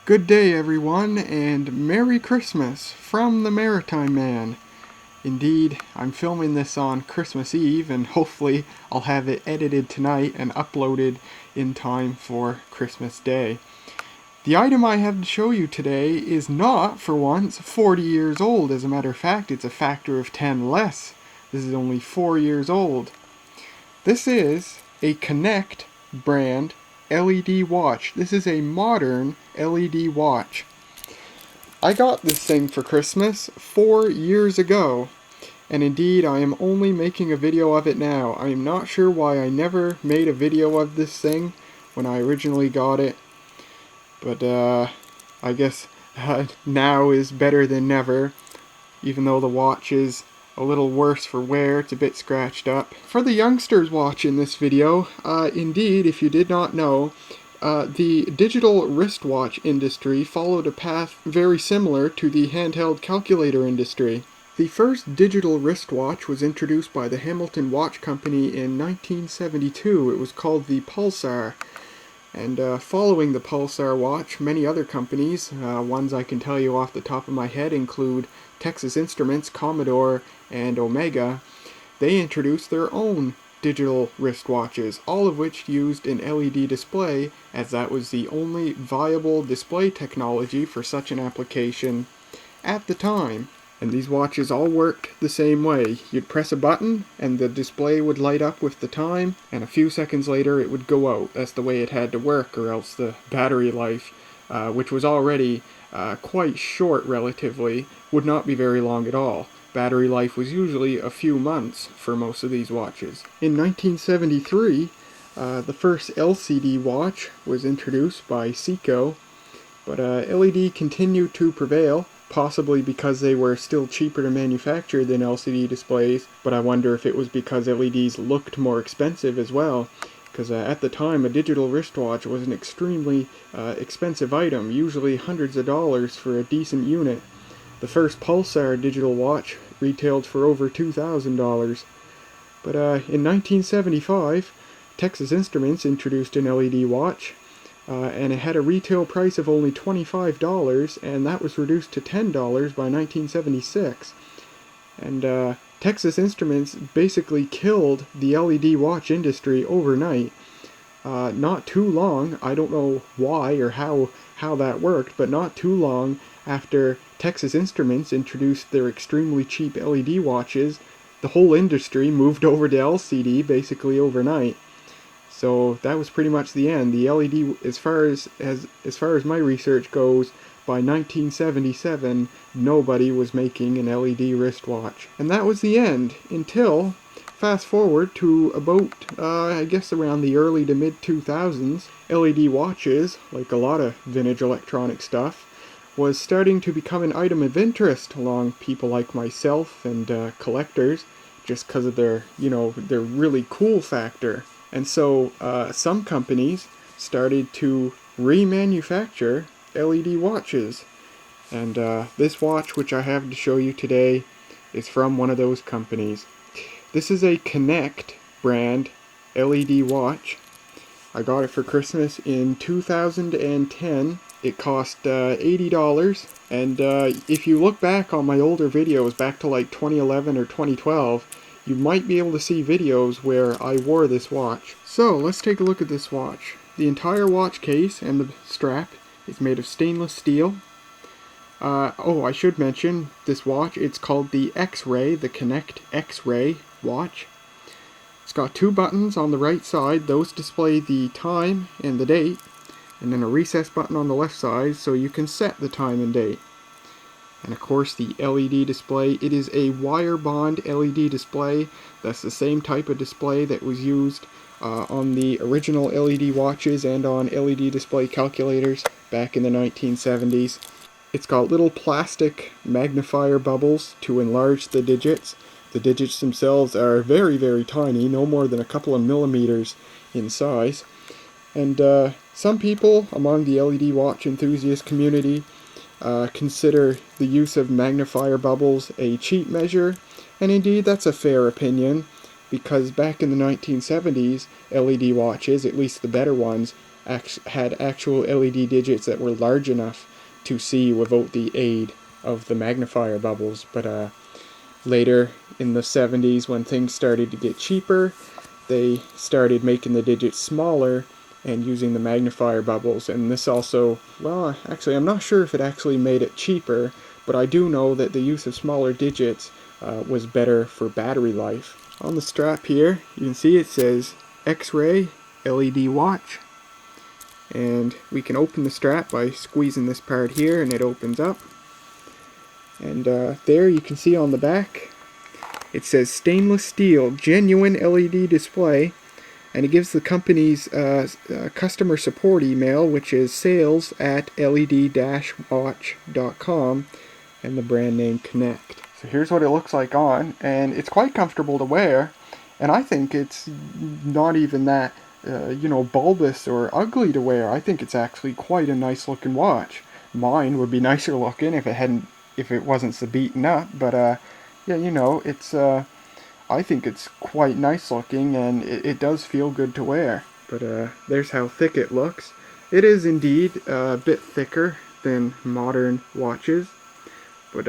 Good day, everyone, and Merry Christmas from the Maritime Man. Indeed, I'm filming this on Christmas Eve, and hopefully I'll have it edited tonight and uploaded in time for Christmas Day. The item I have to show you today is not, for once, 40 years old. As a matter of fact, it's a factor of 10 less. This is only 4 years old. This is a Connect brand LED watch. This is a modern LED watch. I got this thing for Christmas 4 years ago, and indeed I am only making a video of it now. I am not sure why I never made a video of this thing when I originally got it, but I guess now is better than never, even though the watch is a little worse for wear. It's a bit scratched up. For the youngsters watching this video, indeed, if you did not know, the digital wristwatch industry followed a path very similar to the handheld calculator industry. The first digital wristwatch was introduced by the Hamilton Watch Company in 1972. It was called the Pulsar. And following the Pulsar watch, many other companies, ones I can tell you off the top of my head, include Texas Instruments, Commodore, and Omega. They introduced their own digital wristwatches, all of which used an LED display, as that was the only viable display technology for such an application at the time. And these watches all worked the same way. You'd press a button and the display would light up with the time, and a few seconds later it would go out. That's the way it had to work, or else the battery life, which was already quite short relatively, would not be very long at all. Battery life was usually a few months for most of these watches. In 1973, the first LCD watch was introduced by Seiko, but LED continued to prevail, possibly because they were still cheaper to manufacture than LCD displays, but I wonder if it was because LEDs looked more expensive as well, because at the time a digital wristwatch was an extremely expensive item, usually hundreds of dollars for a decent unit. The first Pulsar digital watch retailed for over $2,000. But in 1975, Texas Instruments introduced an LED watch, and it had a retail price of only $25, and that was reduced to $10 by 1976. And Texas Instruments basically killed the LED watch industry overnight. Not too long, I don't know why or how that worked, but not too long after Texas Instruments introduced their extremely cheap LED watches, the whole industry moved over to LCD basically overnight. So that was pretty much the end. The LED, as far as my research goes, by 1977, nobody was making an LED wristwatch. And that was the end, until, fast forward to about, I guess around the early to mid-2000s, LED watches, like a lot of vintage electronic stuff, was starting to become an item of interest along people like myself and collectors, just because of their, their really cool factor. And so some companies started to remanufacture LED watches. And this watch, which I have to show you today, is from one of those companies. This is a Connect brand LED watch. I got it for Christmas in 2010. It cost $80. And if you look back on my older videos, back to like 2011 or 2012, you might be able to see videos where I wore this watch. So let's take a look at this watch. The entire watch case and the strap is made of stainless steel. I should mention this watch. It's called the X-Ray, the Connect X-Ray watch. It's got two buttons on the right side. Those display the time and the date, and then a recess button on the left side so you can set the time and date. And of course the LED display, it is a wire bond LED display. That's the same type of display that was used on the original LED watches and on LED display calculators back in the 1970s. It's got little plastic magnifier bubbles to enlarge the digits. The digits themselves are very, very tiny, no more than a couple of millimeters in size. And some people among the LED watch enthusiast community consider the use of magnifier bubbles a cheap measure, and indeed that's a fair opinion, because back in the 1970s, LED watches, at least the better ones, had actual LED digits that were large enough to see without the aid of the magnifier bubbles. But later in the 70s, when things started to get cheaper, they started making the digits smaller and using the magnifier bubbles. And this also, well, actually I'm not sure if it actually made it cheaper, but I do know that the use of smaller digits was better for battery life. On the strap here, you can see it says X-ray LED watch, and we can open the strap by squeezing this part here and it opens up. And there you can see on the back it says stainless steel genuine LED display, and it gives the company's customer support email, which is sales@led-watch.com, and the brand name Connect. So here's what it looks like on, and it's quite comfortable to wear, and I think it's not even that bulbous or ugly to wear. I think it's actually quite a nice looking watch. Mine would be nicer looking if it wasn't so beaten up, but yeah, it's I think it's quite nice looking, and it does feel good to wear. But there's how thick it looks. It is indeed a bit thicker than modern watches, but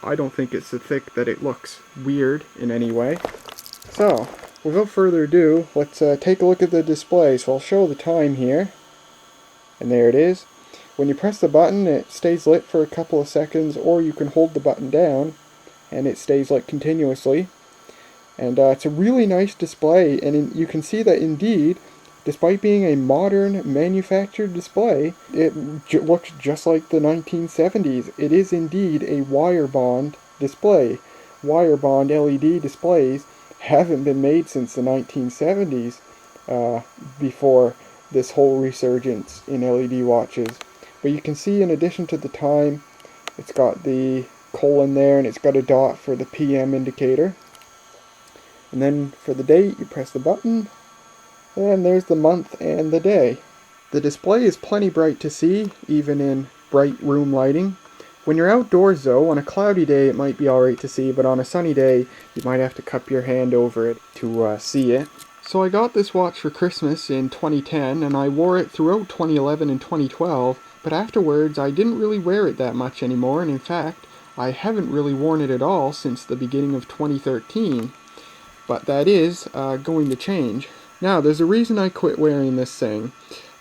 I don't think it's so thick that it looks weird in any way. So, without further ado, let's take a look at the display. So I'll show the time here, and there it is. When you press the button, it stays lit for a couple of seconds, or you can hold the button down and it stays lit continuously. And it's a really nice display, and you can see that indeed, despite being a modern manufactured display, it looks just like the 1970s. It is indeed a wire bond display. Wire bond LED displays haven't been made since the 1970s, before this whole resurgence in LED watches. But you can see, in addition to the time, it's got the colon there, and it's got a dot for the PM indicator. And then for the date, you press the button, and there's the month and the day. The display is plenty bright to see, even in bright room lighting. When you're outdoors though, on a cloudy day it might be alright to see, but on a sunny day you might have to cup your hand over it to see it. So I got this watch for Christmas in 2010, and I wore it throughout 2011 and 2012, but afterwards I didn't really wear it that much anymore, and in fact, I haven't really worn it at all since the beginning of 2013. But that is going to change. Now, there's a reason I quit wearing this thing.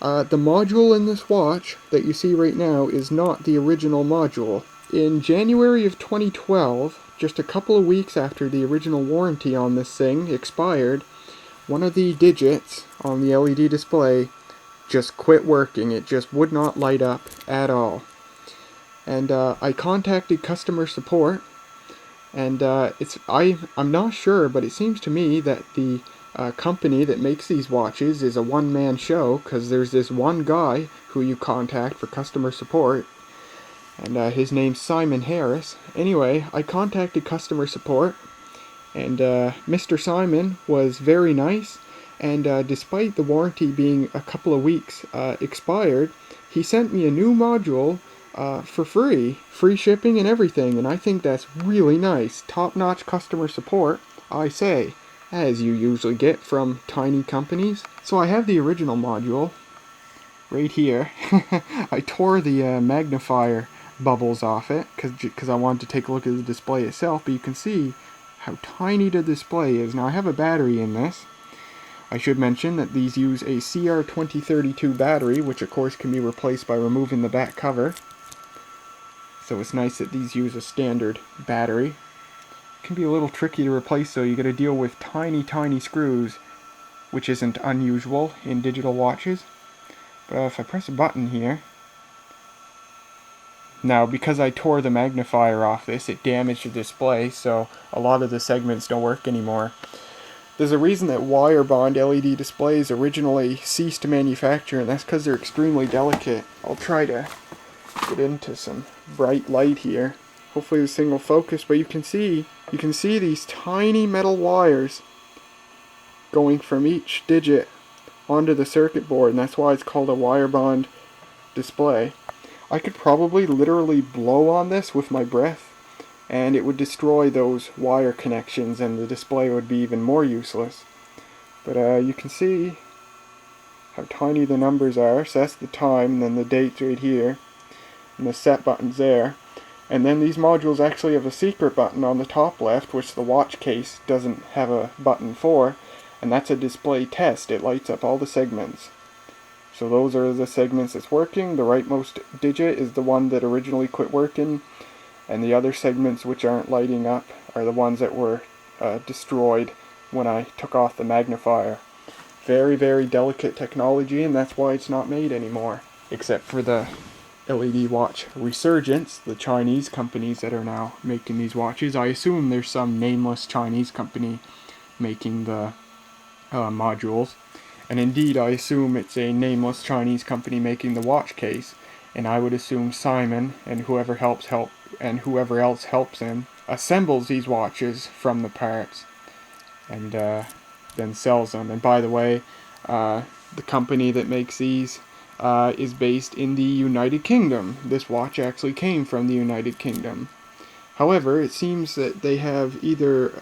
The module in this watch that you see right now is not the original module. In January of 2012, just a couple of weeks after the original warranty on this thing expired, one of the digits on the LED display just quit working. It just would not light up at all. And I contacted customer support, and I'm not sure, but it seems to me that the company that makes these watches is a one-man show, because there's this one guy who you contact for customer support, and his name's Simon Harris. Anyway, I contacted customer support, and Mr. Simon was very nice, and despite the warranty being a couple of weeks expired, he sent me a new module for free shipping and everything, and I think that's really nice. Top-notch customer support, I say, as you usually get from tiny companies. So I have the original module right here. I tore the magnifier bubbles off it because I wanted to take a look at the display itself, but you can see how tiny the display is. Now I have a battery in this. I should mention that these use a CR2032 battery, which of course can be replaced by removing the back cover. So it's nice that these use a standard battery. It can be a little tricky to replace, though. You got to deal with tiny screws, which isn't unusual in digital watches. But if I press a button here, now because I tore the magnifier off this, it damaged the display, so a lot of the segments don't work anymore. There's a reason that wire bond LED displays originally ceased to manufacture, and that's because they're extremely delicate. I'll try to get into some bright light here. Hopefully the thing will focus, but you can see these tiny metal wires going from each digit onto the circuit board, and that's why it's called a wire bond display. I could probably literally blow on this with my breath, and it would destroy those wire connections, and the display would be even more useless. But you can see how tiny the numbers are. So that's the time, and then the date's right here, and the set button's there. And then these modules actually have a secret button on the top left, which the watch case doesn't have a button for, and that's a display test. It lights up all the segments. So those are the segments that's working. The rightmost digit is the one that originally quit working, and the other segments which aren't lighting up are the ones that were destroyed when I took off the magnifier. Very, very delicate technology, and that's why it's not made anymore. Except for the LED watch Resurgence, the Chinese companies that are now making these watches. I assume there's some nameless Chinese company making the modules. And indeed, I assume it's a nameless Chinese company making the watch case. And I would assume Simon and whoever else helps him assembles these watches from the parts and then sells them. And by the way, the company that makes these is based in the United Kingdom. This watch actually came from the United Kingdom. However, it seems that they have either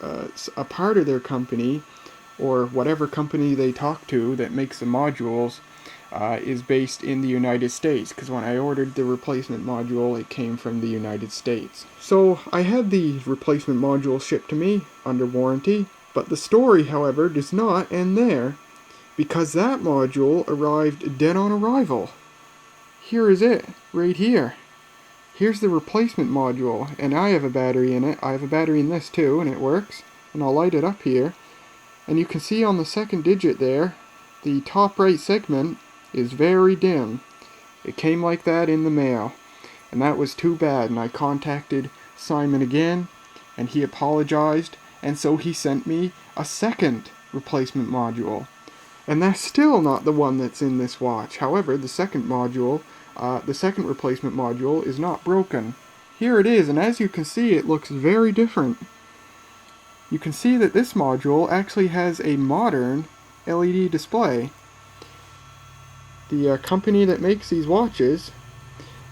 a part of their company, or whatever company they talk to that makes the modules, is based in the United States, because when I ordered the replacement module, it came from the United States. So I had the replacement module shipped to me under warranty, but the story, however, does not end there, because that module arrived dead on arrival. Here is it, right here. Here's the replacement module, and I have a battery in it. I have a battery in this too, and it works. And I'll light it up here. And you can see on the second digit there, the top right segment is very dim. It came like that in the mail, and that was too bad. And I contacted Simon again, and he apologized, and so he sent me a second replacement module. And that's still not the one that's in this watch. However, the second module, the second replacement module, is not broken. Here it is, and as you can see, it looks very different. You can see that this module actually has a modern LED display. The company that makes these watches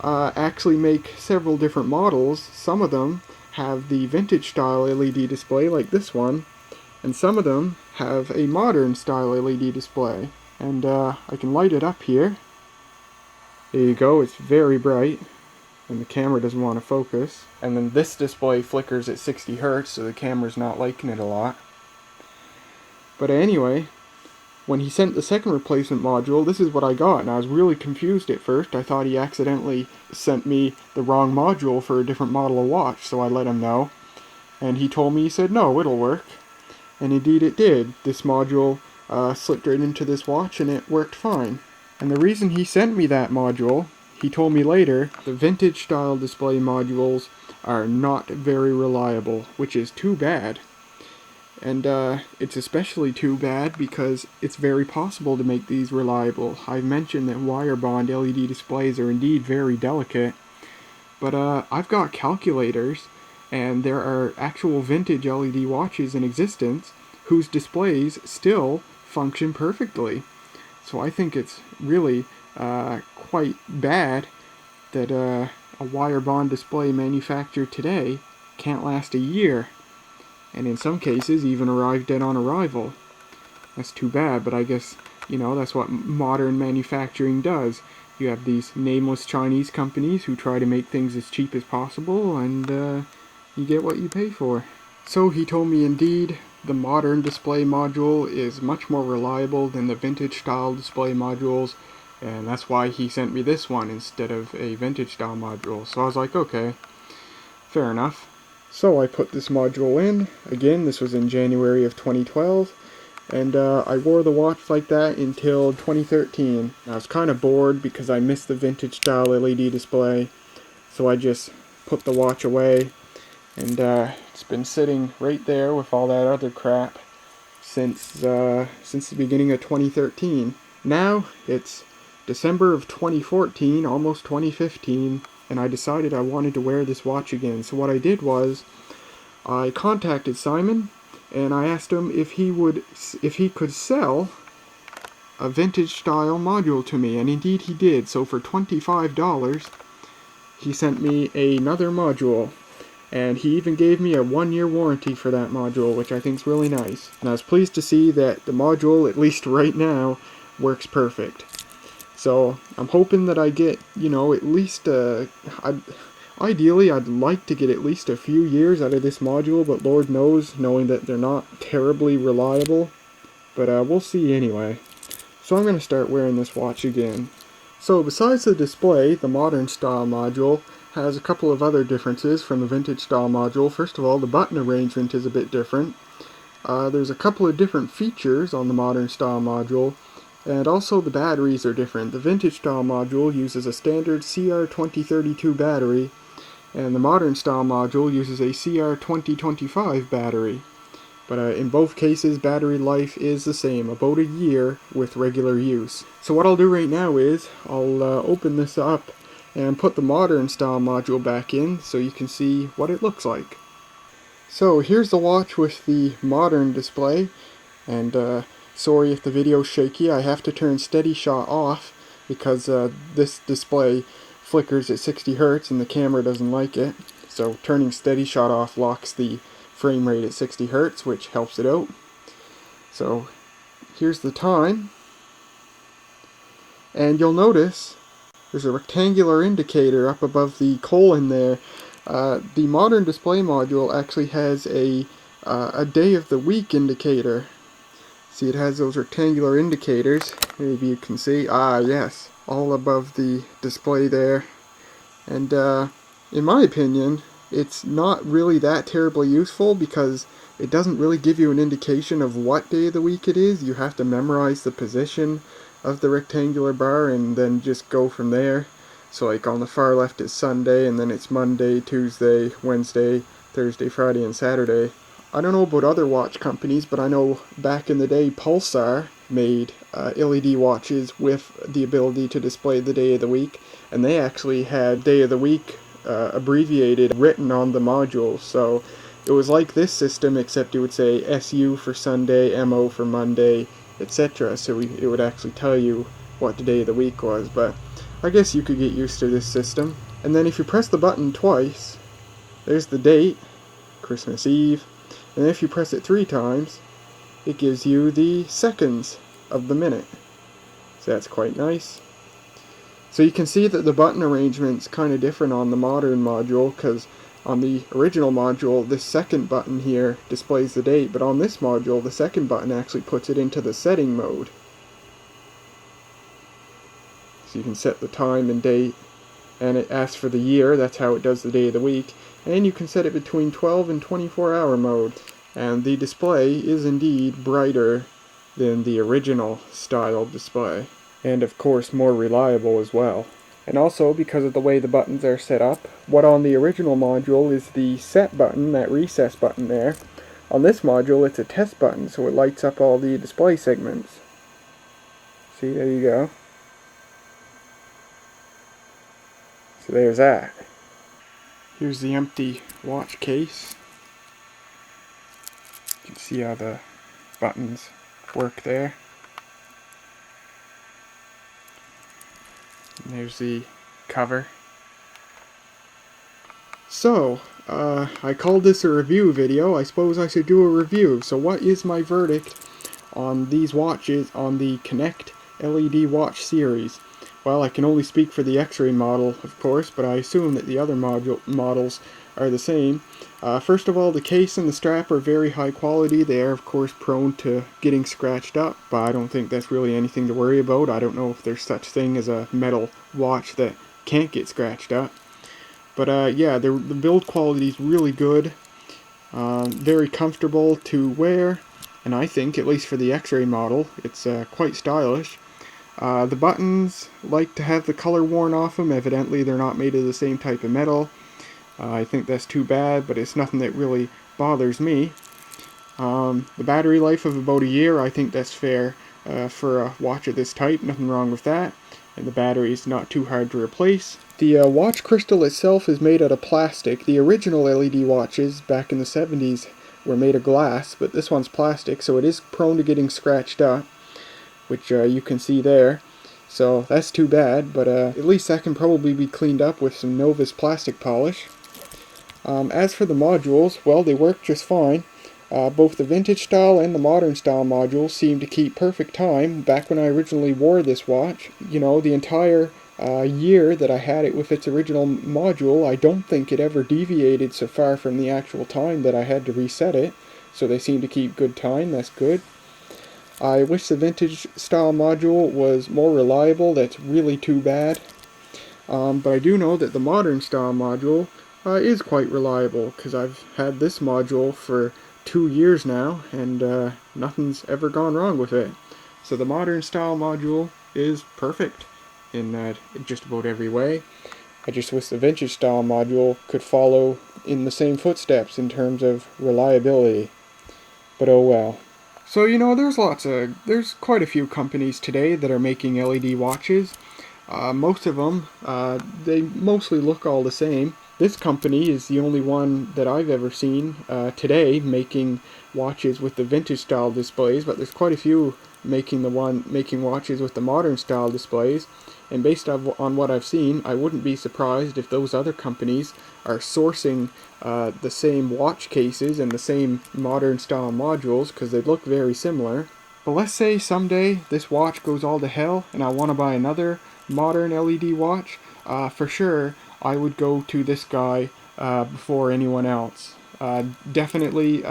actually make several different models. Some of them have the vintage style LED display like this one, and some of them have a modern style LED display. And I can light it up here. There you go, it's very bright, and the camera doesn't want to focus. And then this display flickers at 60 Hz, so the camera's not liking it a lot. But anyway, when he sent the second replacement module, this is what I got, and I was really confused at first. I thought he accidentally sent me the wrong module for a different model of watch, so I let him know. And he told me, he said, no, it'll work. And indeed it did. This module slipped right into this watch, and it worked fine. And the reason he sent me that module, he told me later, the vintage style display modules are not very reliable, which is too bad. And it's especially too bad because it's very possible to make these reliable. I've mentioned that wire bond LED displays are indeed very delicate, but I've got calculators, and there are actual vintage LED watches in existence whose displays still function perfectly. So I think it's really quite bad that a wire bond display manufactured today can't last a year, and in some cases even arrive dead on arrival. That's too bad, but I guess, you know, that's what modern manufacturing does. You have these nameless Chinese companies who try to make things as cheap as possible, and you get what you pay for. So he told me indeed the modern display module is much more reliable than the vintage style display modules, and that's why he sent me this one instead of a vintage style module. So I was like, okay, fair enough. So I put this module in. Again, this was in January of 2012, and I wore the watch like that until 2013. I was kind of bored because I missed the vintage style LED display, so I just put the watch away, and it's been sitting right there with all that other crap since the beginning of 2013. Now it's December of 2014, almost 2015, and I decided I wanted to wear this watch again. So what I did was I contacted Simon, and I asked him if he could sell a vintage style module to me, and indeed he did. So for $25 he sent me another module, and he even gave me a 1-year warranty for that module, which I think is really nice. And I was pleased to see that the module, at least right now, works perfect. So I'm hoping that I get, you know, at least ideally I'd like to get at least a few years out of this module, but Lord knows, knowing that they're not terribly reliable. But we'll see anyway. So I'm going to start wearing this watch again. So besides the display, the modern style module has a couple of other differences from the vintage style module. First of all, the button arrangement is a bit different. There's a couple of different features on the modern style module, and also the batteries are different. The vintage style module uses a standard CR2032 battery, and the modern style module uses a CR2025 battery. But in both cases, battery life is the same, about a year with regular use. So what I'll do right now is, I'll open this up and put the modern style module back in so you can see what it looks like. So here's the watch with the modern display, and sorry if the video's shaky, I have to turn steady shot off because this display flickers at 60 Hz and the camera doesn't like it. So turning steady shot off locks the frame rate at 60 Hz, which helps it out. So here's the time, and you'll notice there's a rectangular indicator up above the colon there. The modern display module actually has a day of the week indicator. See, it has those rectangular indicators. Maybe you can see. Ah, yes, all above the display there. And in my opinion, it's not really that terribly useful because it doesn't really give you an indication of what day of the week it is. You have to memorize the position of the rectangular bar and then just go from there. So like on the far left is Sunday, and then it's Monday, Tuesday, Wednesday, Thursday, Friday, and Saturday. I don't know about other watch companies, but I know back in the day Pulsar made LED watches with the ability to display the day of the week, and they actually had day of the week abbreviated written on the module. So it was like this system, except it would say SU for Sunday, MO for Monday, etc. So it would actually tell you what the day of the week was. But I guess you could get used to this system. And then if you press the button twice, there's the date, Christmas Eve. And then if you press it 3 times, it gives you the seconds of the minute. So that's quite nice. So you can see that the button arrangement's kind of different on the modern module, because on the original module, this second button here displays the date, but on this module, the second button actually puts it into the setting mode. So you can set the time and date, and it asks for the year. That's how it does the day of the week. And you can set it between 12 and 24-hour mode. And the display is indeed brighter than the original style display. And of course more reliable as well. And also, because of the way the buttons are set up, what on the original module is the set button, that recess button there, on this module it's a test button, so it lights up all the display segments. See, there you go. So there's that. Here's the empty watch case. You can see how the buttons work there. And there's the cover. So, I called this a review video. I suppose I should do a review. So what is my verdict on these watches on the Connect LED watch series? Well, I can only speak for the X-ray model, of course, but I assume that the other models are the same. First of all, the case and the strap are very high quality. They are, of course, prone to getting scratched up, but I don't think that's really anything to worry about. I don't know if there's such thing as a metal watch that can't get scratched up. But yeah, the build quality is really good, very comfortable to wear, and I think, at least for the X-ray model, it's quite stylish. The buttons like to have the color worn off them. Evidently they're not made of the same type of metal. I think that's too bad, but it's nothing that really bothers me. The battery life of about a year, I think that's fair for a watch of this type. Nothing wrong with that. And the battery's not too hard to replace. The watch crystal itself is made out of plastic. The original LED watches back in the 70s were made of glass, but this one's plastic, so it is prone to getting scratched up, which you can see there. So that's too bad, but at least that can probably be cleaned up with some Novus plastic polish. As for the modules, well, they work just fine. Both the vintage style and the modern style module seem to keep perfect time. Back when I originally wore this watch, you know, the entire year that I had it with its original module, I don't think it ever deviated so far from the actual time that I had to reset it. So they seem to keep good time. That's good. I wish the vintage style module was more reliable. That's really too bad. But I do know that the modern style module is quite reliable, because I've had this module for 2 years now, and nothing's ever gone wrong with it. So the modern style module is perfect in just about every way. I just wish the vintage style module could follow in the same footsteps in terms of reliability. But oh well. So, you know, there's quite a few companies today that are making LED watches. Most of them, they mostly look all the same. This company is the only one that I've ever seen today making watches with the vintage style displays, but there's quite a few making watches with the modern style displays. And based on what I've seen, I wouldn't be surprised if those other companies are sourcing the same watch cases and the same modern style modules, because they look very similar. But let's say someday this watch goes all to hell and I want to buy another modern LED watch. For sure I would go to this guy before anyone else. Definitely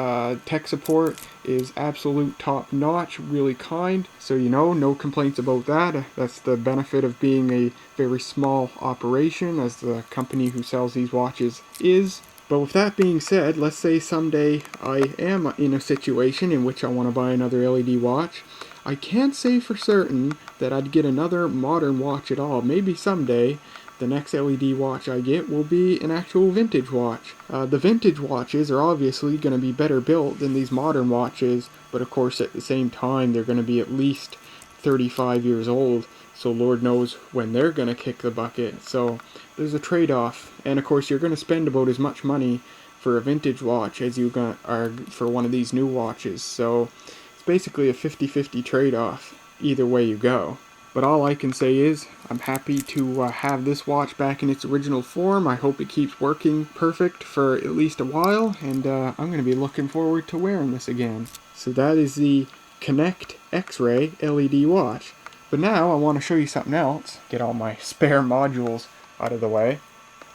tech support is absolute top notch, really kind, so you know, no complaints about that. That's the benefit of being a very small operation, as the company who sells these watches is. But with that being said, let's say someday I am in a situation in which I want to buy another LED watch. I can't say for certain that I'd get another modern watch at all. Maybe someday the next LED watch I get will be an actual vintage watch. The vintage watches are obviously going to be better built than these modern watches, but of course at the same time they're going to be at least 35 years old, so Lord knows when they're going to kick the bucket. So there's a trade-off, and of course you're going to spend about as much money for a vintage watch as you are for one of these new watches, so it's basically a 50-50 trade-off either way you go. But all I can say is, I'm happy to have this watch back in its original form. I hope it keeps working perfect for at least a while, and I'm going to be looking forward to wearing this again. So that is the Connect X-Ray LED watch. But now I want to show you something else. Get all my spare modules out of the way.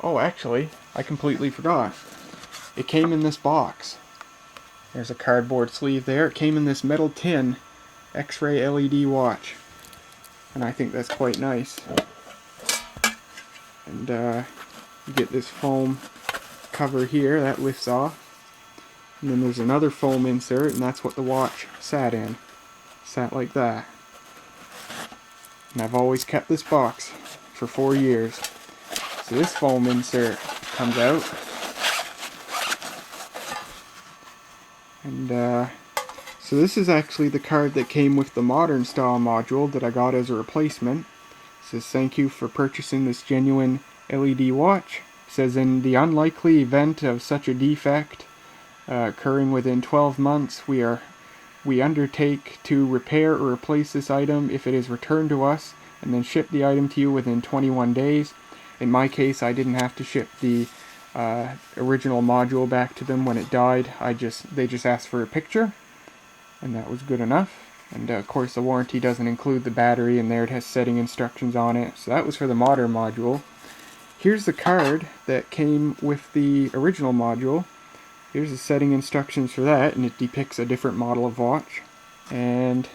Oh, actually, I completely forgot. It came in this box. There's a cardboard sleeve there. It came in this metal tin X-Ray LED watch. And I think that's quite nice. And you get this foam cover here that lifts off. And then there's another foam insert, and that's what the watch sat in. Sat like that. And I've always kept this box for 4 years. So this foam insert comes out. And so this is actually the card that came with the modern style module that I got as a replacement. It says, "Thank you for purchasing this genuine LED watch." It says, "In the unlikely event of such a defect occurring within 12 months, we undertake to repair or replace this item if it is returned to us, and then ship the item to you within 21 days. In my case, I didn't have to ship the original module back to them when it died. They just asked for a picture, and that was good enough. And of course the warranty doesn't include the battery in there. It has setting instructions on it. So that was for the modern module. Here's the card that came with the original module. Here's the setting instructions for that, and it depicts a different model of watch. And it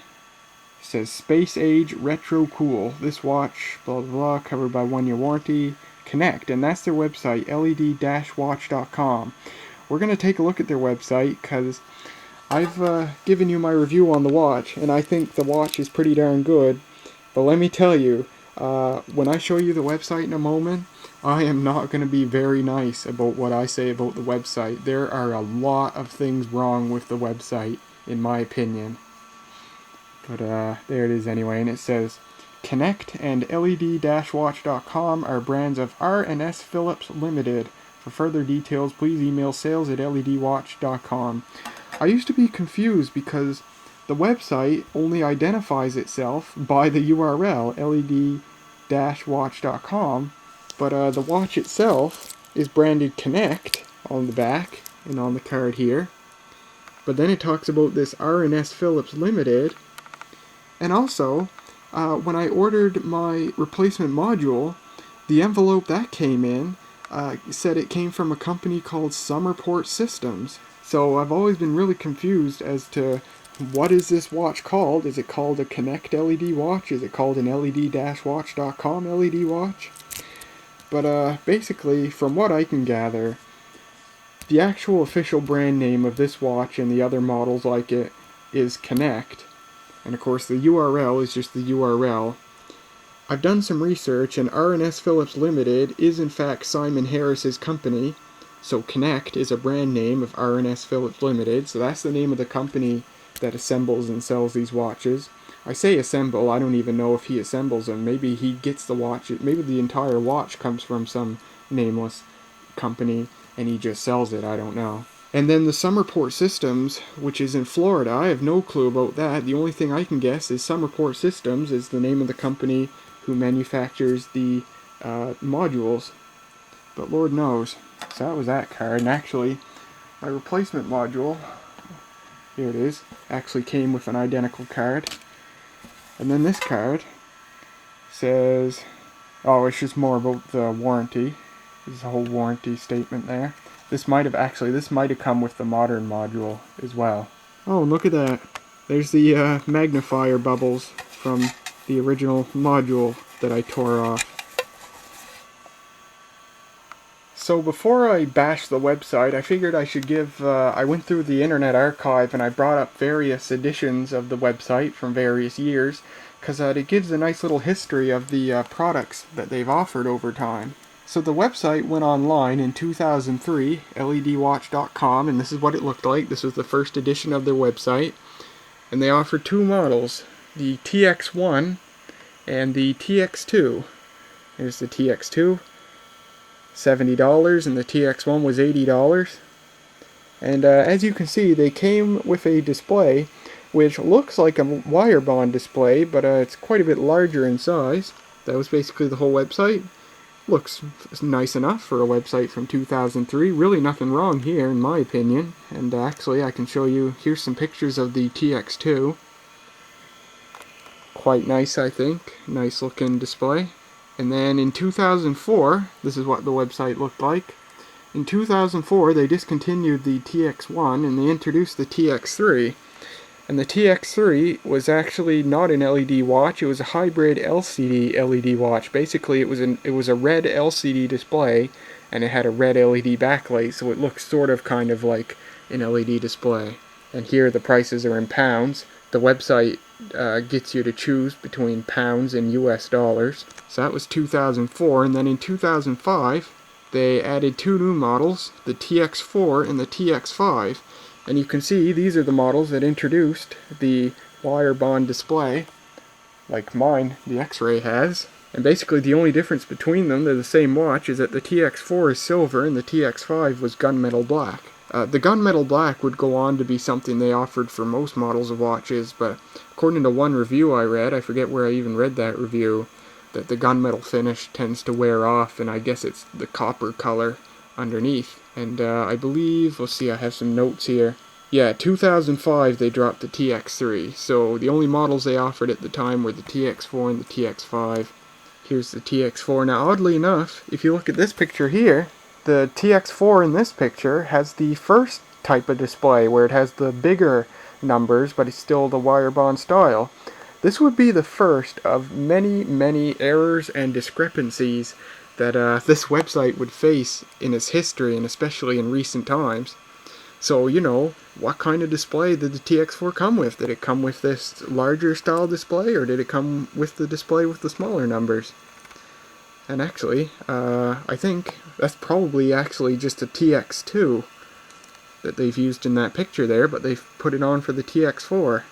says Space Age Retro Cool. This watch, blah blah blah, covered by 1-year warranty. Connect, and that's their website, led-watch.com. We're going to take a look at their website, because I've given you my review on the watch, and I think the watch is pretty darn good. But let me tell you, when I show you the website in a moment, I am not going to be very nice about what I say about the website. There are a lot of things wrong with the website, in my opinion. But there it is anyway, and it says, Connect and led-watch.com are brands of R&S Phillips Limited. For further details, please email sales@ledwatch.com. I used to be confused because the website only identifies itself by the URL, led-watch.com, but the watch itself is branded Connect on the back and on the card here. But then it talks about this R&S Phillips Limited. And also, when I ordered my replacement module, the envelope that came in said it came from a company called Summerport Systems. So I've always been really confused as to what is this watch called? Is it called a Connect LED watch? Is it called an LED-watch.com LED watch? But basically, from what I can gather, the actual official brand name of this watch and the other models like it is Connect. And of course the URL is just the URL. I've done some research, and R&S Phillips Limited is in fact Simon Harris's company. So Connect is a brand name of R&S Phillips Limited, so that's the name of the company that assembles and sells these watches. I say assemble, I don't even know if he assembles them. Maybe he gets the watch, maybe the entire watch comes from some nameless company and he just sells it, I don't know. And then the Summerport Systems, which is in Florida, I have no clue about that. The only thing I can guess is Summerport Systems is the name of the company who manufactures the modules. But Lord knows. So that was that card. And actually, my replacement module, here it is, actually came with an identical card. And then this card says, oh, it's just more about the warranty. There's a whole warranty statement there. This might have come with the modern module as well. Oh, look at that. There's the magnifier bubbles from the original module that I tore off. So before I bash the website, I figured I should give, I went through the Internet Archive and I brought up various editions of the website from various years, because it gives a nice little history of the products that they've offered over time. So the website went online in 2003, ledwatch.com, and this is what it looked like. This was the first edition of their website, and they offered two models, the TX1 and the TX2. Here's the TX2. $70, and the TX1 was $80. And as you can see, they came with a display which looks like a wire bond display, but it's quite a bit larger in size. That was basically the whole website. Looks nice enough for a website from 2003. Really nothing wrong here, in my opinion. And actually, I can show you, here's some pictures of the TX2. Quite nice, I think. Nice looking display. And then in 2004, this is what the website looked like. In 2004, they discontinued the TX1 and they introduced the TX3. And the TX3 was actually not an LED watch, it was a hybrid LCD LED watch. Basically, it was a red LCD display and it had a red LED backlight, so it looks sort of kind of like an LED display. And here the prices are in pounds. The website gets you to choose between pounds and US dollars. So that was 2004, and then in 2005 they added two new models, the TX4 and the TX5. And you can see these are the models that introduced the wire bond display, like mine, the X-Ray has. And basically the only difference between them, they're the same watch, is that the TX4 is silver and the TX5 was gunmetal black. The gunmetal black would go on to be something they offered for most models of watches, but according to one review I read, I forget where I even read that review, that the gunmetal finish tends to wear off, and I guess it's the copper color underneath. And I believe, let's see, I have some notes here. Yeah, 2005 they dropped the TX3, so the only models they offered at the time were the TX4 and the TX5. Here's the TX4. Now, oddly enough, if you look at this picture here, the TX4 in this picture has the first type of display where it has the bigger numbers, but it's still the wire bond style. This would be the first of many, many errors and discrepancies that this website would face in its history, and especially in recent times. So, you know, what kind of display did the TX4 come with? Did it come with this larger style display, or did it come with the display with the smaller numbers? And actually, I think that's probably actually just a TX2 that they've used in that picture there, but they've put it on for the TX4.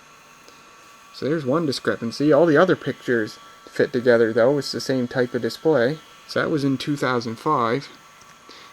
So there's one discrepancy. All the other pictures fit together, though. It's the same type of display. So that was in 2005.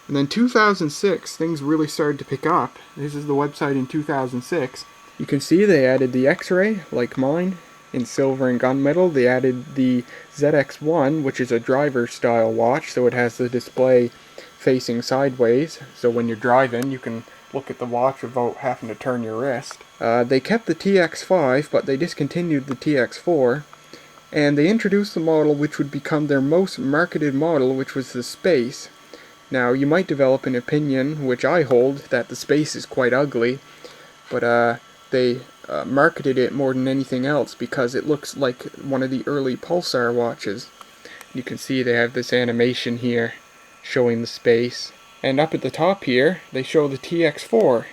And then 2006, things really started to pick up. This is the website in 2006. You can see they added the X-Ray, like mine, in silver and gunmetal. They added the ZX1, which is a driver style watch, so it has the display facing sideways. So when you're driving, you can look at the watch without having to turn your wrist. They kept the TX5, but they discontinued the TX4, and they introduced the model which would become their most marketed model, which was the Space. Now, you might develop an opinion, which I hold, that the Space is quite ugly, but they marketed it more than anything else because it looks like one of the early Pulsar watches. You can see they have this animation here showing the Space. And up at the top here, they show the TX4,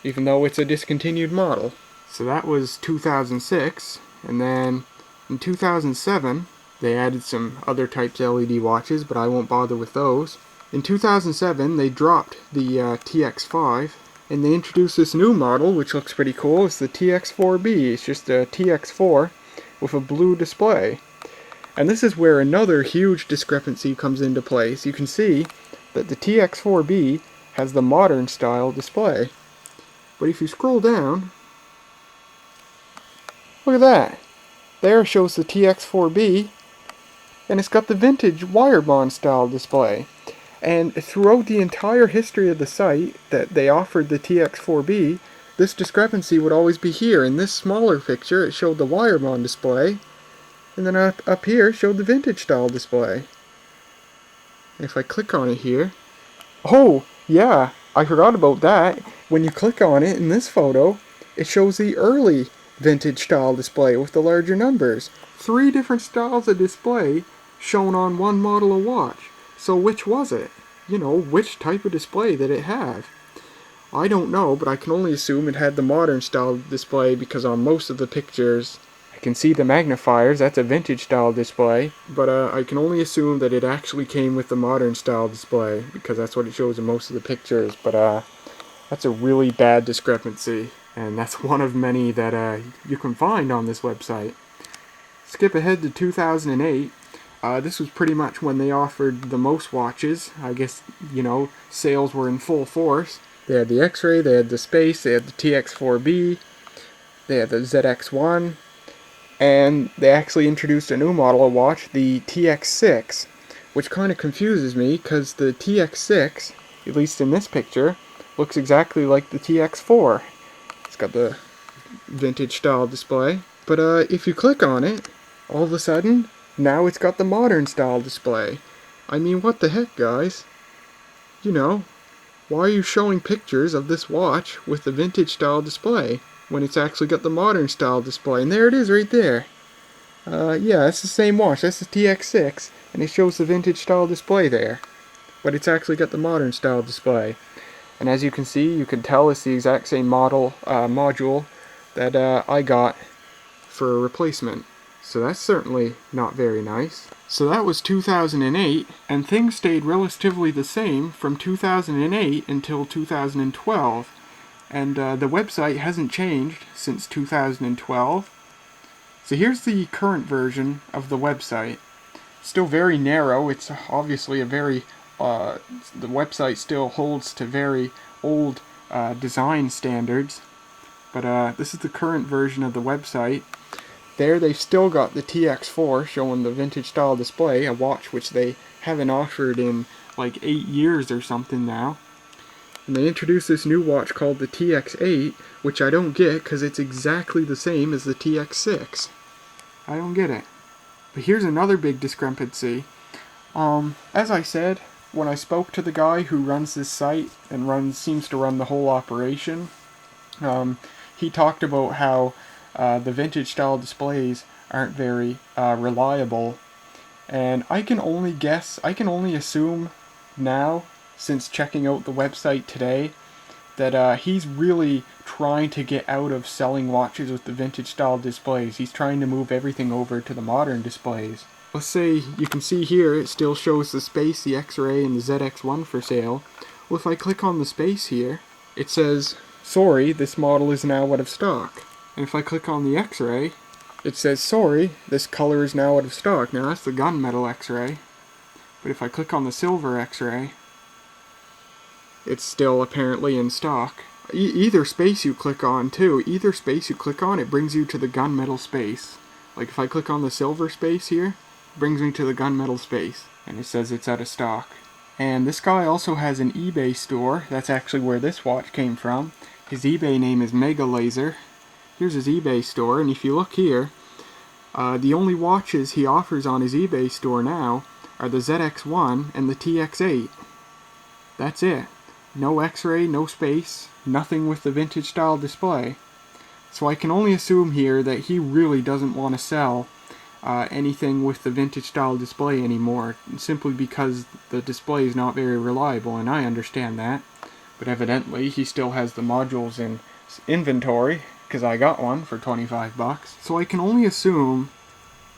even though it's a discontinued model. So that was 2006, and then in 2007, they added some other types of LED watches, but I won't bother with those. In 2007, they dropped the TX5, and they introduced this new model, which looks pretty cool. It's the TX4B. It's just a TX4 with a blue display. And this is where another huge discrepancy comes into place. You can see that the TX4B has the modern style display. But if you scroll down, look at that. There shows the TX4B, and it's got the vintage wire bond style display. And throughout the entire history of the site that they offered the TX4B, this discrepancy would always be here. In this smaller picture, it showed the wire bond display, and then up here, it showed the vintage style display. If I click on it here, oh, yeah, I forgot about that. When you click on it in this photo, it shows the early vintage style display with the larger numbers. 3 different styles of display shown on one model of watch. So which was it? You know, which type of display did it have? I don't know, but I can only assume it had the modern style display because on most of the pictures I can see the magnifiers. That's a vintage style display, but I can only assume that it actually came with the modern style display because that's what it shows in most of the pictures. But that's a really bad discrepancy, and that's one of many that you can find on this website. Skip ahead to 2008. This was pretty much when they offered the most watches. I guess, you know, sales were in full force. They had the X-Ray, they had the Space, they had the TX4B, they had the ZX1, and they actually introduced a new model of watch, the TX6, which kind of confuses me because the TX6, at least in this picture, looks exactly like the TX4. It's got the vintage style display, but if you click on it, all of a sudden, now it's got the modern style display. I mean, what the heck, guys? You know, why are you showing pictures of this watch with the vintage style display when it's actually got the modern style display? And there it is right there. Yeah, it's the same watch. That's the TX6, and it shows the vintage style display there. But it's actually got the modern style display. And as you can see, you can tell it's the exact same model module that I got for a replacement. So that's certainly not very nice. So that was 2008, and things stayed relatively the same from 2008 until 2012. And the website hasn't changed since 2012. So here's the current version of the website. Still very narrow. It's obviously a very... the website still holds to very old design standards. But this is the current version of the website. There they've still got the TX4 showing the vintage style display, a watch which they haven't offered in like 8 years or something now. And they introduced this new watch called the TX8, which I don't get because it's exactly the same as the TX6. I don't get it. But here's another big discrepancy. As I said, when I spoke to the guy who runs this site and seems to run the whole operation, he talked about how the vintage style displays aren't very reliable, and I can only guess, I can only assume now, since checking out the website today, that he's really trying to get out of selling watches with the vintage style displays. He's trying to move everything over to the modern displays. Let's say you can see here it still shows the Space, the X-Ray, and the ZX1 for sale. Well, if I click on the Space here, it says, sorry, this model is now out of stock. And if I click on the X-Ray, it says, sorry, this color is now out of stock. Now that's the gunmetal X-Ray. But if I click on the silver X-Ray, it's still apparently in stock. Either space you click on too, either space you click on, it brings you to the gunmetal space. Like if I click on the silver space here, it brings me to the gunmetal space. And it says it's out of stock. And this guy also has an eBay store. That's actually where this watch came from. His eBay name is Mega Laser. Here's his eBay store, and if you look here, the only watches he offers on his eBay store now are the ZX1 and the TX8. That's it. No X-ray, no space, nothing with the vintage style display. So I can only assume here that he really doesn't want to sell anything with the vintage style display anymore, simply because the display is not very reliable, and I understand that. But evidently he still has the modules in inventory, because I got one for 25 bucks. So I can only assume,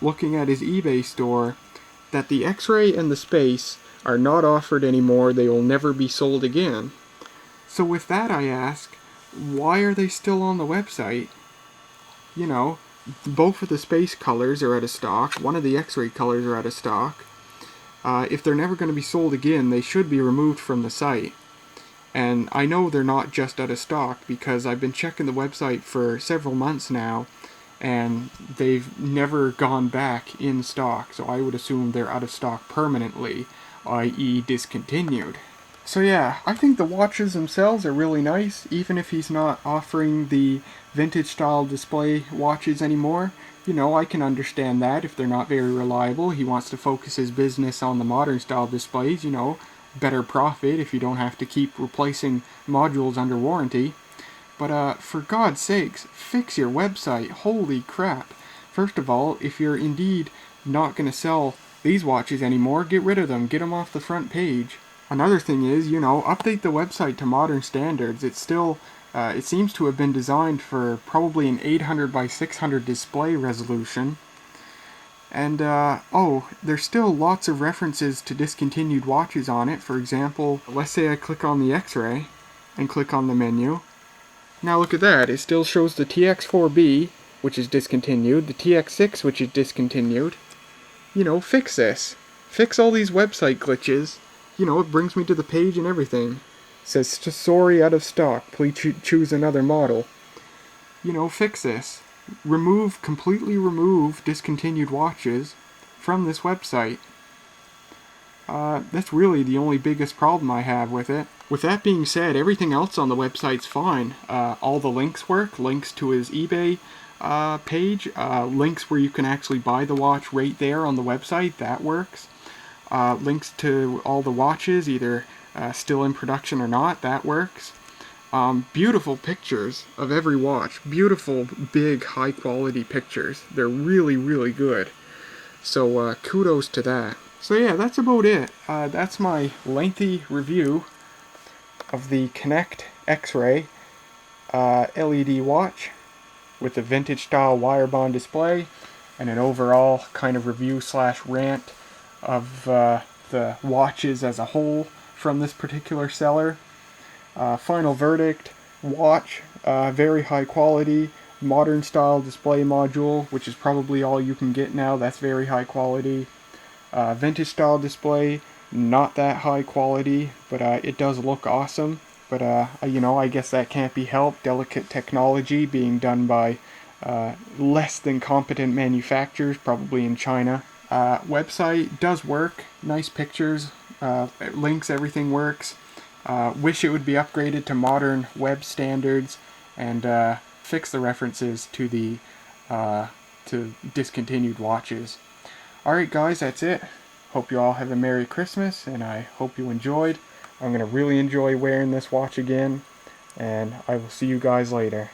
looking at his eBay store, that the X-ray and the space are not offered anymore. They will never be sold again. So with that, I ask, why are they still on the website? You know, both of the space colors are out of stock. One of the X-ray colors are out of stock. If they're never going to be sold again, they should be removed from the site. And I know they're not just out of stock, because I've been checking the website for several months now, and they've never gone back in stock. So I would assume they're out of stock permanently, i.e. discontinued. So yeah, I think the watches themselves are really nice, even if he's not offering the vintage style display watches anymore. You know, I can understand that if they're not very reliable. He wants to focus his business on the modern style displays, you know, better profit if you don't have to keep replacing modules under warranty. But for God's sakes, fix your website. Holy crap. First of all, if you're indeed not going to sell these watches anymore, get rid of them. Get them off the front page. Another thing is, you know, update the website to modern standards. It's still, it seems to have been designed for probably an 800 by 600 display resolution. And, oh, there's still lots of references to discontinued watches on it. For example, let's say I click on the X-ray and click on the menu. Now look at that, it still shows the TX4B, which is discontinued, the TX6, which is discontinued. You know, fix this. Fix all these website glitches. You know, it brings me to the page and everything. It says, sorry, out of stock, please choose another model. You know, fix this. Completely remove discontinued watches from this website. That's really the only biggest problem I have with it. With that being said, everything else on the website's fine. All the links work, links to his eBay page, links where you can actually buy the watch right there on the website, that works. Links to all the watches, either still in production or not, that works. Beautiful pictures of every watch. Beautiful, big, high quality pictures. They're really, really good. So kudos to that. So yeah, that's about it. That's my lengthy review of the Connect X-Ray LED watch with the vintage style wire bond display, and an overall kind of review / rant of the watches as a whole from this particular seller. Final verdict: watch, very high quality, modern style display module, which is probably all you can get now. That's very high quality. Vintage style display, not that high quality, but it does look awesome. But you know, I guess that can't be helped. Delicate technology being done by less than competent manufacturers, probably in China. Website does work, nice pictures, links, everything works. Wish it would be upgraded to modern web standards and fix the references to the to discontinued watches. Alright guys, that's it. Hope you all have a Merry Christmas, and I hope you enjoyed. I'm going to really enjoy wearing this watch again, and I will see you guys later.